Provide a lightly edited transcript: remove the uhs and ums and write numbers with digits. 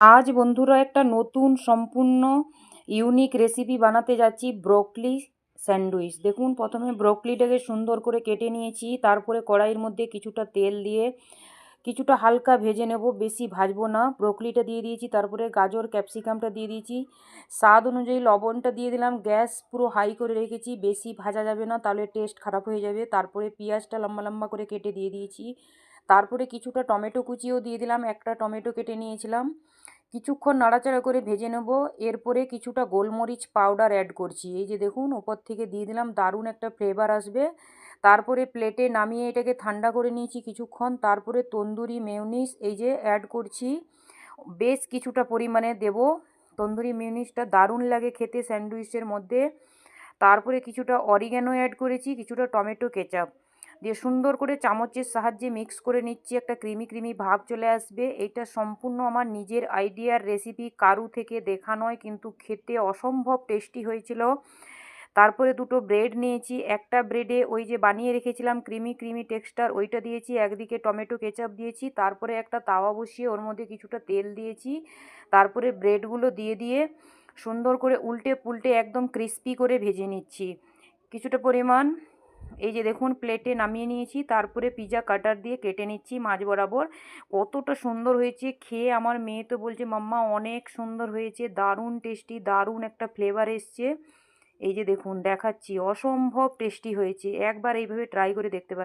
আজ বন্ধুরা একটা নতুন সম্পূর্ণ ইউনিক রেসিপি বানাতে যাচ্ছি, ব্রোকলি স্যান্ডউইচ। দেখুন, প্রথমে ব্রোকলিটাকে সুন্দর করে কেটে নিয়েছি, তারপরে কড়াইয়ের মধ্যে কিছুটা তেল দিয়ে কিছুটা হালকা ভেজে নেব, বেশি ভাজবো না। ব্রোকলিটা দিয়ে দিয়েছি, তারপরে গাজর ক্যাপসিকামটা দিয়ে দিয়েছি, স্বাদ অনুযায়ী লবণটা দিয়ে দিলাম। গ্যাস পুরো হাই করে রেখেছি, বেশি ভাজা যাবে না, তাহলে টেস্ট খারাপ হয়ে যাবে। তারপরে পেঁয়াজটা লম্বা লম্বা করে কেটে দিয়ে দিয়েছি, তারপরে কিছুটা টমেটো কুচিও দিয়ে দিলাম, একটা টমেটো কেটে নিয়েছিলাম। কিছুক্ষণ নাড়াচাড়া করে ভেজে নেব। এরপরে কিছুটা গোলমরিচ পাউডার অ্যাড করছি, এই যে দেখুন ওপর থেকে দিয়ে দিলাম, দারুণ একটা ফ্লেভার আসবে। তারপরে প্লেটে নামিয়ে এটাকে ঠান্ডা করে নিয়েছি কিছুক্ষণ। তারপরে তন্দুরি মেয়োনিজ এই যে অ্যাড করছি, বেশ কিছুটা পরিমাণে দেব। তন্দুরি মেয়োনিজটা দারুণ লাগে খেতে স্যান্ডউইচের মধ্যে। তারপরে কিছুটা অরিগ্যানো অ্যাড করেছি, কিছুটা টমেটো কেচাপ দিয়ে সুন্দর করে চামচের সাহায্যে মিক্স করে নিচ্ছি। একটা ক্রিমি ক্রিমি ভাব চলে আসবে। এটা সম্পূর্ণ আমার নিজের আইডিয়ার রেসিপি, কারু থেকে দেখা নয়, কিন্তু খেতে অসম্ভব টেস্টি হয়েছিল। তারপরে দুটো ব্রেড নিয়েছি, একটা ব্রেডে ওই যে বানিয়ে রেখেছিলাম ক্রিমি ক্রিমি টেক্সচার, ওইটা দিয়েছি, একদিকে টমেটো কেচাপ দিয়েছি। তারপরে একটা তাওয়া বসিয়ে ওর মধ্যে কিছুটা তেল দিয়েছি, তারপরে ব্রেডগুলো দিয়ে দিয়ে সুন্দর করে উল্টে পুল্টে একদম ক্রিস্পি করে ভেজে নিচ্ছি কিছুটা পরিমাণ। এই যে দেখুন প্লেটে নামিয়ে নিয়েছি, তারপরে পিৎজা কাটার দিয়ে কেটে নিচ্ছি মাঝ বরাবর। কতটা সুন্দর হয়েছে খেয়ে, আমার মেয়ে তো বলছে মাম্মা অনেক সুন্দর হয়েছে, দারুণ টেস্টি, দারুণ একটা ফ্লেভার এসছে। এই যে দেখুন দেখাচ্ছি, অসম্ভব টেস্টি হয়েছে, একবার এইভাবে ট্রাই করে দেখতে পারেন।